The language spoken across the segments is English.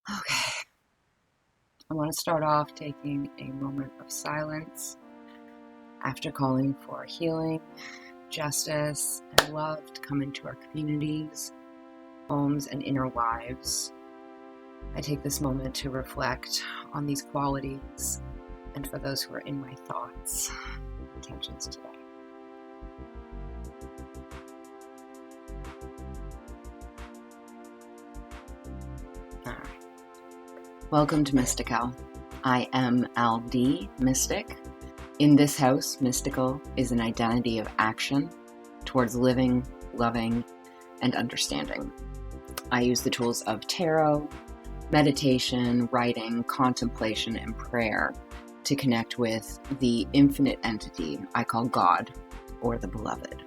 Okay, I want to start off taking a moment of silence after calling for healing, justice, and love to come into our communities, homes, and inner lives. I take this moment to reflect on these qualities and for those who are in my thoughts and intentions today. Alright. Welcome to mystickAL. I am LD, Mystic. In this house, mystickAL is an identity of action towards living, loving, and understanding. I use the tools of tarot, meditation, writing, contemplation, and prayer to connect with the infinite entity I call God, or the beloved.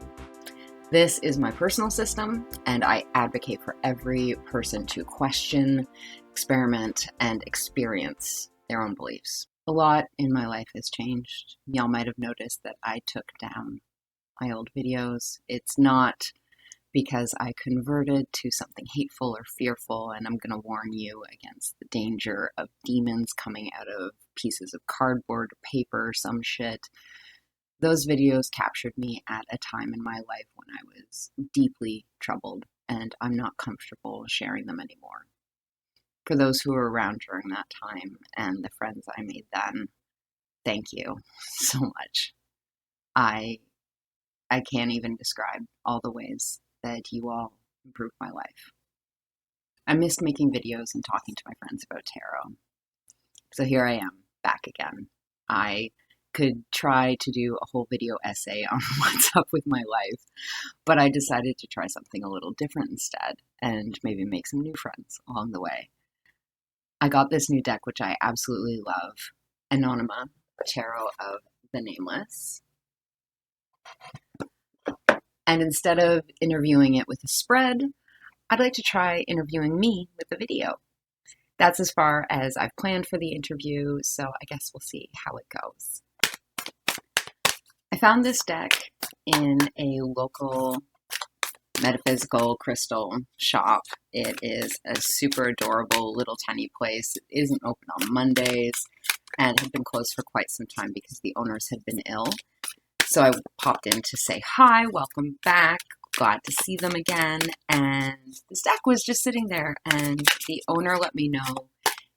This is my personal system, and I advocate for every person to question, experiment, and experience their own beliefs. A lot in my life has changed. Y'all might have noticed that I took down my old videos. It's not because I converted to something hateful or fearful, and I'm going to warn you against the danger of demons coming out of pieces of cardboard or paper or some shit. Those videos captured me at a time in my life when I was deeply troubled, and I'm not comfortable sharing them anymore. For those who were around during that time and the friends I made then, thank you so much. I can't even describe all the ways that you all improved my life. I missed making videos and talking to my friends about tarot. So here I am, back again. I could try to do a whole video essay on what's up with my life, but I decided to try something a little different instead and maybe make some new friends along the way. I got this new deck, which I absolutely love, Anonima, Tarot of the Nameless. And instead of interviewing it with a spread, I'd like to try interviewing me with a video. That's as far as I've planned for the interview, so I guess we'll see how it goes. I found this deck in a local metaphysical crystal shop. It is a super adorable little tiny place. It isn't open on Mondays and had been closed for quite some time because the owners had been ill. So I popped in to say hi, welcome back, glad to see them again. And this deck was just sitting there, and the owner let me know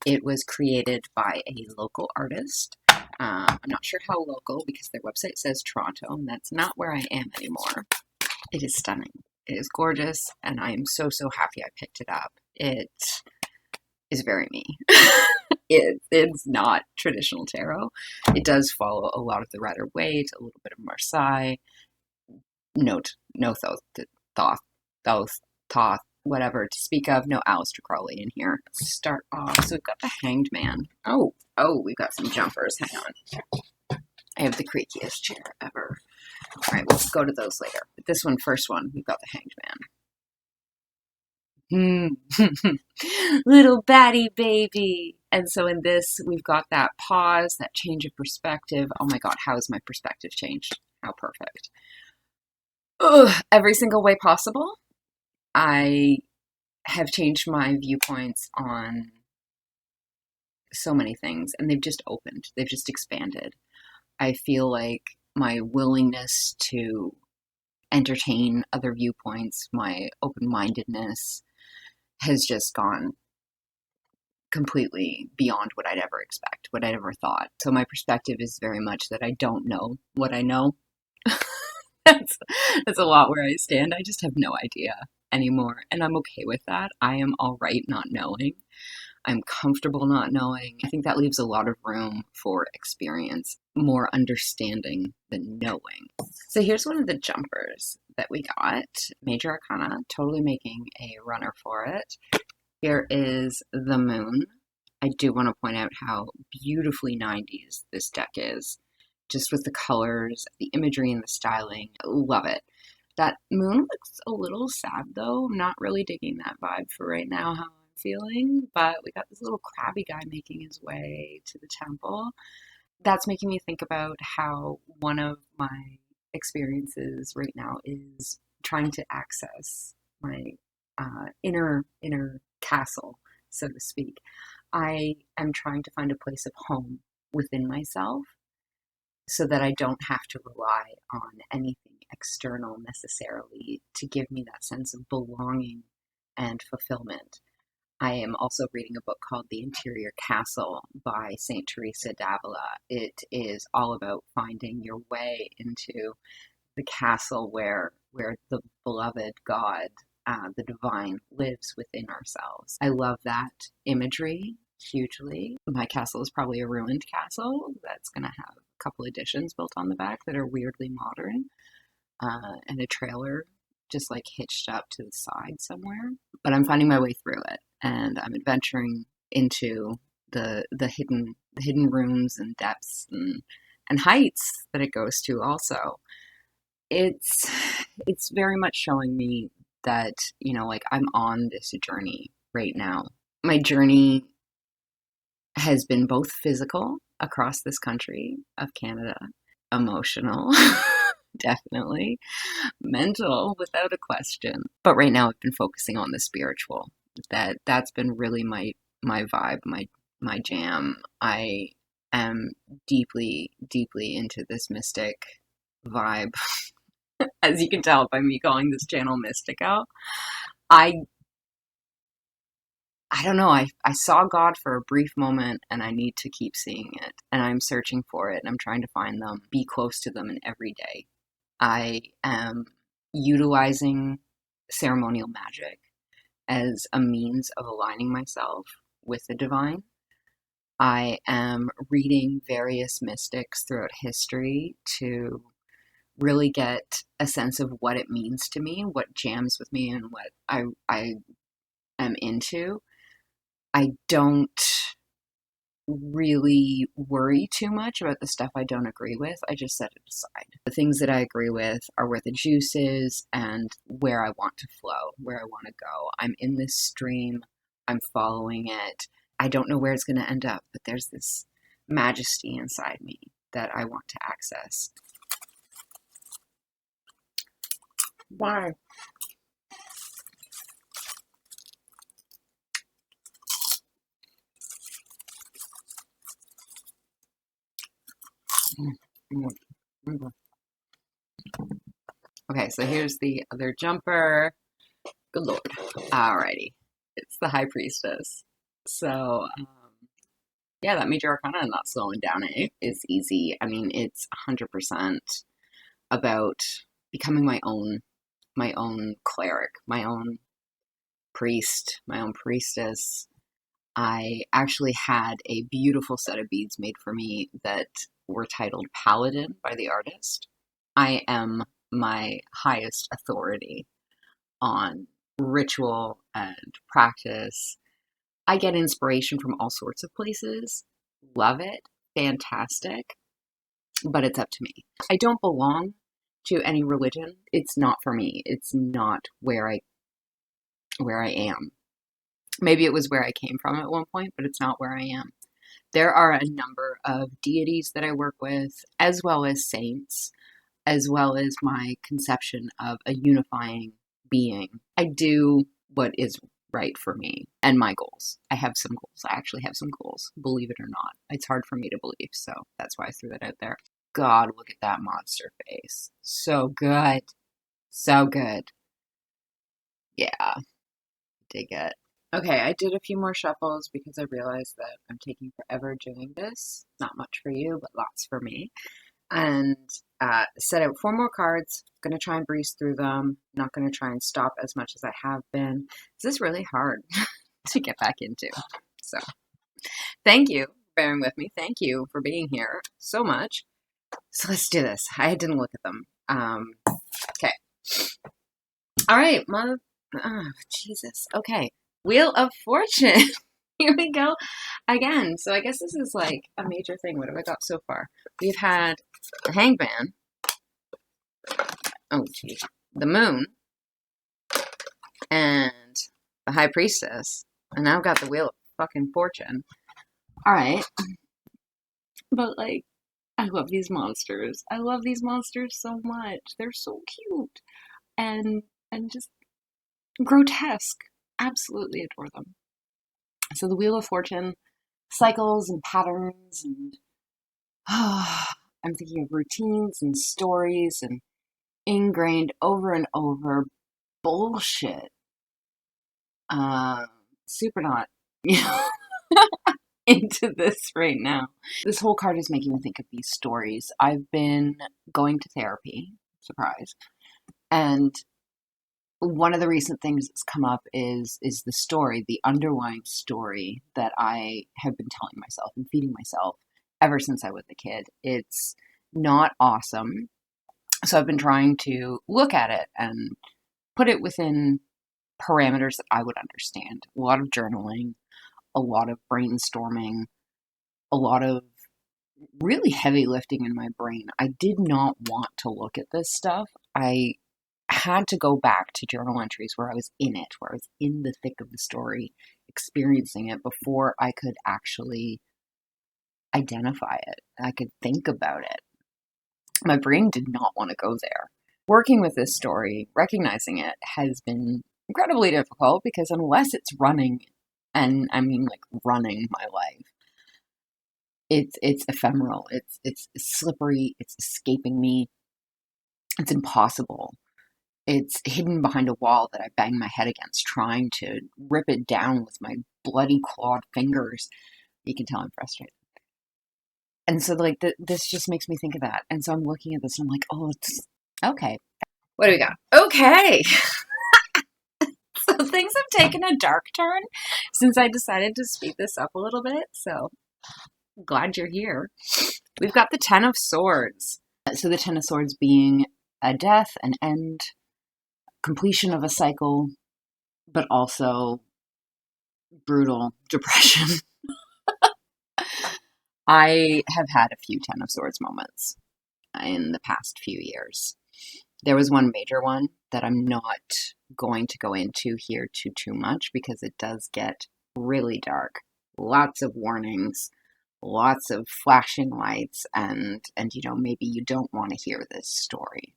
it was created by a local artist. I'm not sure how local because their website says Toronto, and that's not where I am anymore. It is stunning. It is gorgeous, and I am so happy I picked it up. It is very me. It's not traditional tarot. It does follow a lot of the Rider Waite, a little bit of Marseille. Note, no Thoth, whatever to speak of. No Aleister Crowley in here. Let's start off. So we've got the Hanged Man. Oh, we've got some jumpers. Hang on. I have the creakiest chair ever. All right, we'll go to those later. But this one, first one, we've got the Hanged Man. Little batty baby. And so in this, we've got that pause, that change of perspective. Oh my God, how has my perspective changed? How perfect. Every single way possible. I have changed my viewpoints on so many things, and they've just opened. They've just expanded. I feel like my willingness to entertain other viewpoints, my open-mindedness has just gone completely beyond what I'd ever expect, what I'd ever thought. So my perspective is very much that I don't know what I know. that's a lot where I stand. I just have no idea anymore, and I'm okay with that. I am all right not knowing. I'm comfortable not knowing. I think that leaves a lot of room for experience, more understanding than knowing. So here's one of the jumpers that we got. Major Arcana, totally making a runner for it. Here is the moon. I do want to point out how beautifully 90s this deck is. Just with the colors, the imagery, and the styling. Love it. That moon looks a little sad though. I'm not really digging that vibe for right now, how I'm feeling. But we got this little crabby guy making his way to the temple. That's making me think about how one of my experiences right now is trying to access my inner castle so to speak. I am trying to find a place of home within myself so that I don't have to rely on anything external necessarily to give me that sense of belonging and fulfillment. I am also reading a book called The Interior Castle by St. Teresa d'Avila. It is all about finding your way into the castle where the beloved God, the divine, lives within ourselves. I love that imagery hugely. My castle is probably a ruined castle that's going to have a couple additions built on the back that are weirdly modern, and a trailer just like hitched up to the side somewhere. But I'm finding my way through it, and I'm adventuring into the hidden rooms and depths and heights that it goes to also. It's very much showing me that, like, I'm on this journey right now. My journey has been both physical across this country of Canada, emotional, definitely, mental without a question. But right now I've been focusing on the spiritual. That's been really my vibe, my jam. I am deeply, deeply into this mystic vibe, as you can tell by me calling this channel mystickAL. I I don't know, I saw God for a brief moment and I need to keep seeing it. And I'm searching for it and I'm trying to find them, be close to them in every day. I am utilizing ceremonial magic as a means of aligning myself with the divine. I am reading various mystics throughout history to really get a sense of what it means to me, what jams with me, and what I am into. I don't really worry too much about the stuff I don't agree with. I just set it aside. The things that I agree with are where the juice is and where I want to flow, where I want to go. I'm in this stream, I'm following it. I don't know where it's going to end up, but there's this majesty inside me that I want to access. Why? Okay, so here's the other jumper. Good lord. Alrighty. It's the High Priestess. So, yeah, that Major Arcana not slowing down is easy. I mean, it's 100% about becoming my own cleric, my own priest, my own priestess. I actually had a beautiful set of beads made for me that were titled Paladin by the artist. I am my highest authority on ritual and practice. I get inspiration from all sorts of places. Love it. Fantastic. But it's up to me. I don't belong to any religion. It's not for me. It's not where I am. Maybe it was where I came from at one point, but it's not where I am. There are a number of deities that I work with, as well as saints, as well as my conception of a unifying being. I do what is right for me and my goals. I have some goals. I actually have some goals, believe it or not. It's hard for me to believe, so that's why I threw that out there. God, look at that monster face. So good. So good. Yeah, dig it. Okay, I did a few more shuffles because I realized that I'm taking forever doing this. Not much for you, but lots for me. And set out 4 more cards. Going to try and breeze through them. Not going to try and stop as much as I have been. This is really hard to get back into. So thank you for bearing with me. Thank you for being here so much. So let's do this. I didn't look at them. Okay. All right, Jesus. Okay. Wheel of Fortune. Here we go again. So I guess this is like a major thing. What have I got so far? We've had the Hangman. Oh, gee. The Moon. And the High Priestess. And now I've got the Wheel of fucking Fortune. Alright. But, like, I love these monsters. I love these monsters so much. They're so cute. And just grotesque. Absolutely adore them. So the Wheel of Fortune cycles and patterns, and I'm thinking of routines and stories and ingrained over and over bullshit. Super not, you know, into this right now. This whole card is making me think of these stories. I've been going to therapy, surprise, and one of the recent things that's come up is the story, the underlying story that I have been telling myself and feeding myself ever since I was a kid. It's not awesome. So I've been trying to look at it and put it within parameters that I would understand. A lot of journaling, a lot of brainstorming, a lot of really heavy lifting in my brain. I did not want to look at this stuff. I had to go back to journal entries where I was in it, where I was in the thick of the story, experiencing it before I could actually identify it. I could think about it. My brain did not want to go there. Working with this story, recognizing it, has been incredibly difficult because unless it's running, and I mean like running my life, it's ephemeral, it's slippery, it's escaping me, it's impossible. It's hidden behind a wall that I bang my head against, trying to rip it down with my bloody clawed fingers. You can tell I'm frustrated. And so, like, this just makes me think of that. And so I'm looking at this and I'm like, oh, it's okay. What do we got? Okay. So things have taken a dark turn since I decided to speed this up a little bit. So glad you're here. We've got the Ten of Swords. So the Ten of Swords being a death, an end, completion of a cycle, but also brutal depression. I have had a few Ten of Swords moments in the past few years. There was one major one that I'm not going to go into here too much because it does get really dark. Lots of warnings, lots of flashing lights, and you know, maybe you don't want to hear this story.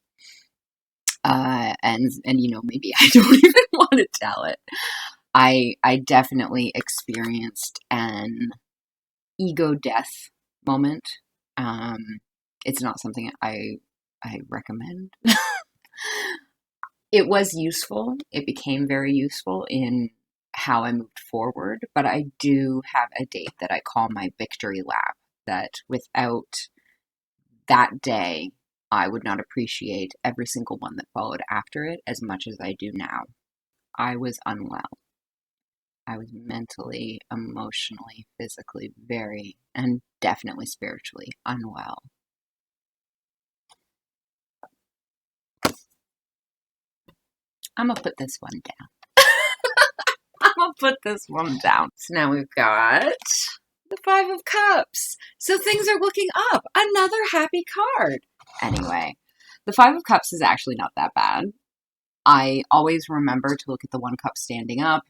And you know, maybe I don't even want to tell it. I definitely experienced an ego death moment. It's not something I recommend. It was useful. It became very useful in how I moved forward, but I do have a date that I call my victory lap, that without that day, I would not appreciate every single one that followed after it as much as I do now. I was unwell. I was mentally, emotionally, physically very, and definitely spiritually unwell. I'm gonna put this one down. I'm gonna put this one down. So now we've got the Five of Cups. So things are looking up. Another happy card. Anyway, the Five of Cups is actually not that bad. I always remember to look at the one cup standing up.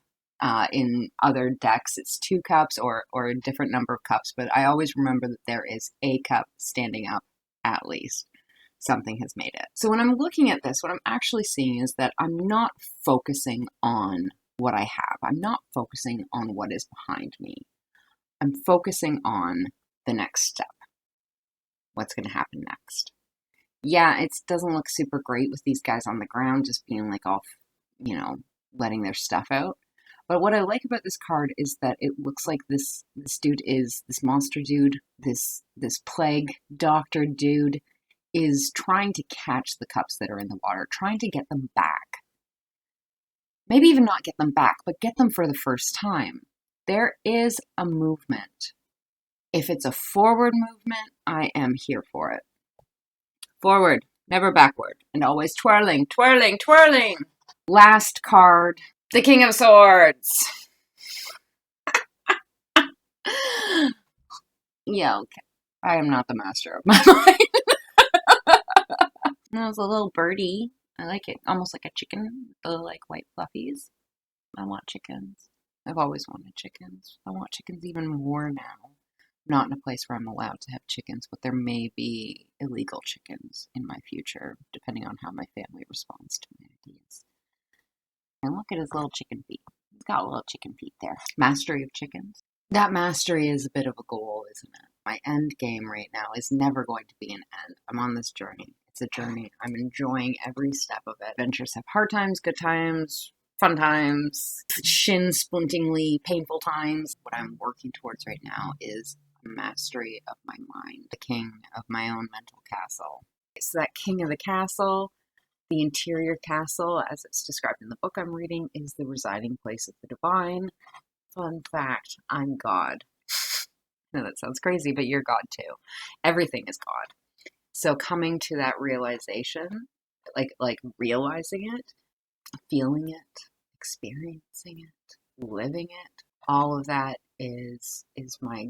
In other decks, it's two cups or a different number of cups, but I always remember that there is a cup standing up at least. Something has made it. So when I'm looking at this, what I'm actually seeing is that I'm not focusing on what I have. I'm not focusing on what is behind me. I'm focusing on the next step. What's going to happen next? Yeah, it doesn't look super great with these guys on the ground just being like off, you know, letting their stuff out. But what I like about this card is that it looks like this dude is, this monster dude, this plague doctor dude is trying to catch the cups that are in the water, trying to get them back. Maybe even not get them back, but get them for the first time. There is a movement. If it's a forward movement, I am here for it. Forward, never backward, and always twirling, twirling, twirling. Last card, the King of Swords. Yeah, okay. I am not the master of my mind. That was a little birdie. I like it. Almost like a chicken. The like white fluffies. I want chickens. I've always wanted chickens. I want chickens even more now. Not in a place where I'm allowed to have chickens, but there may be illegal chickens in my future, depending on how my family responds to my ideas. And look at his little chicken feet. He's got little chicken feet there. Mastery of chickens. That mastery is a bit of a goal, isn't it? My end game right now is never going to be an end. I'm on this journey. It's a journey. I'm enjoying every step of it. Adventures have hard times, good times, fun times, shin splintingly painful times. What I'm working towards right now is mastery of my mind, the king of my own mental castle. So that king of the castle, the interior castle, as it's described in the book I'm reading, is the residing place of the divine. Fun fact, I'm God. No, that sounds crazy, but you're God too. Everything is God. So coming to that realization, like realizing it, feeling it, experiencing it, living it, all of that is my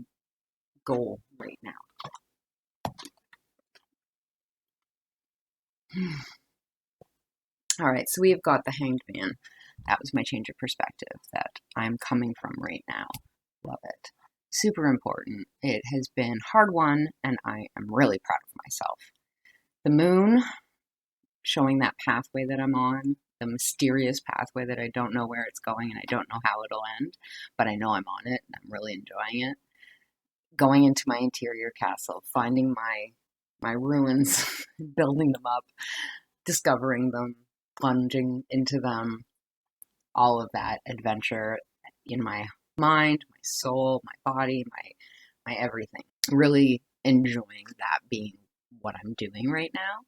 goal right now. All right, so we've got the Hanged Man. That was my change of perspective that I'm coming from right now. Love it. Super important. It has been hard won, and I am really proud of myself. The moon, showing that pathway that I'm on, the mysterious pathway that I don't know where it's going and I don't know how it'll end, but I know I'm on it and I'm really enjoying it. Going into my interior castle, finding my ruins, building them up, discovering them, plunging into them, all of that adventure in my mind, my soul, my body, my everything. Really enjoying that being what I'm doing right now.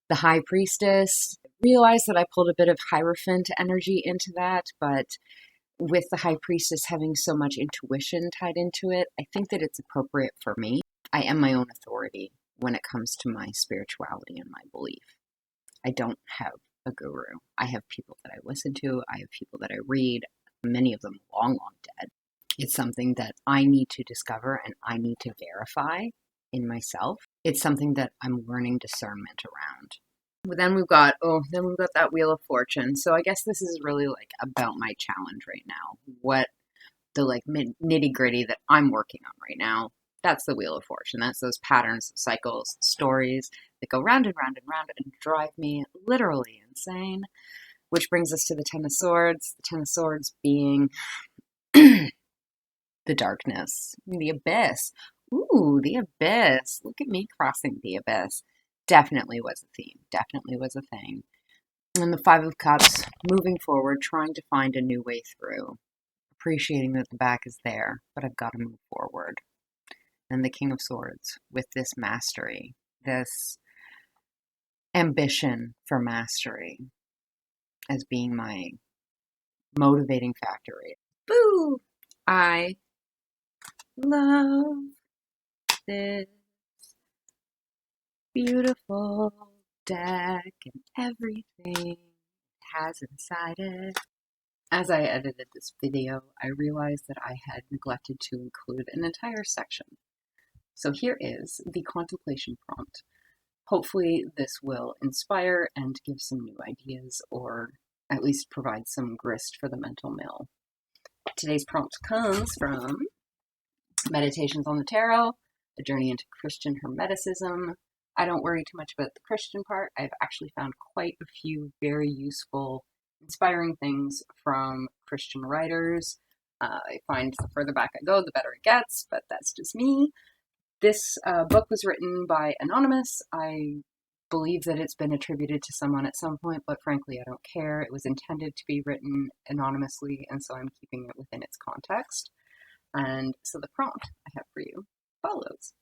The High Priestess, realized that I pulled a bit of Hierophant energy into that, but with the High Priestess having so much intuition tied into it, I think that it's appropriate for me. I am my own authority when it comes to my spirituality and my belief. I don't have a guru. I have people that I listen to. I have people that I read, many of them long, long dead. It's something that I need to discover and I need to verify in myself. It's something that I'm learning discernment around. But then we've got that Wheel of Fortune. So I guess this is really like about my challenge right now. What the like nitty gritty that I'm working on right now. That's the Wheel of Fortune. That's those patterns, cycles, stories that go round and round and round and drive me literally insane. Which brings us to the Ten of Swords. The Ten of Swords being the darkness, the abyss. Ooh, the abyss. Look at me crossing the abyss. Definitely was a theme. Definitely was a thing. And the Five of Cups, moving forward, trying to find a new way through. Appreciating that the back is there, but I've got to move forward. And the King of Swords, with this mastery, this ambition for mastery as being my motivating factor. Boo! I love this beautiful deck and everything it has inside it. As I edited this video, I realized that I had neglected to include an entire section. So here is the contemplation prompt. Hopefully this will inspire and give some new ideas, or at least provide some grist for the mental mill. Today's prompt comes from Meditations on the Tarot, A Journey into Christian Hermeticism. I don't worry too much about the Christian part. I've actually found quite a few very useful, inspiring things from Christian writers. I find the further back I go, the better it gets, but that's just me. This book was written by Anonymous. I believe that it's been attributed to someone at some point, but frankly, I don't care. It was intended to be written anonymously, and so I'm keeping it within its context. And so the prompt I have for you follows.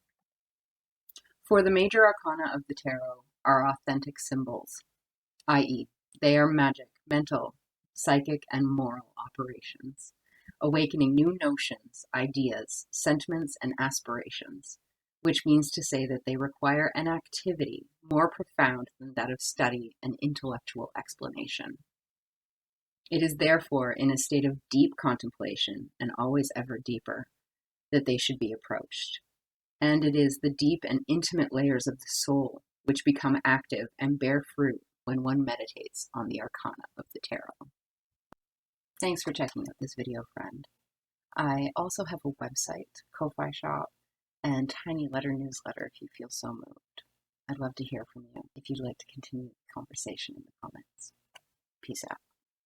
For the major arcana of the tarot are authentic symbols, i.e., they are magic, mental, psychic, and moral operations, awakening new notions, ideas, sentiments, and aspirations, which means to say that they require an activity more profound than that of study and intellectual explanation. It is therefore in a state of deep contemplation, and always ever deeper, that they should be approached. And it is the deep and intimate layers of the soul which become active and bear fruit when one meditates on the arcana of the tarot. Thanks for checking out this video, friend. I also have a website, Ko-Fi shop, and tiny letter newsletter if you feel so moved. I'd love to hear from you if you'd like to continue the conversation in the comments. Peace out.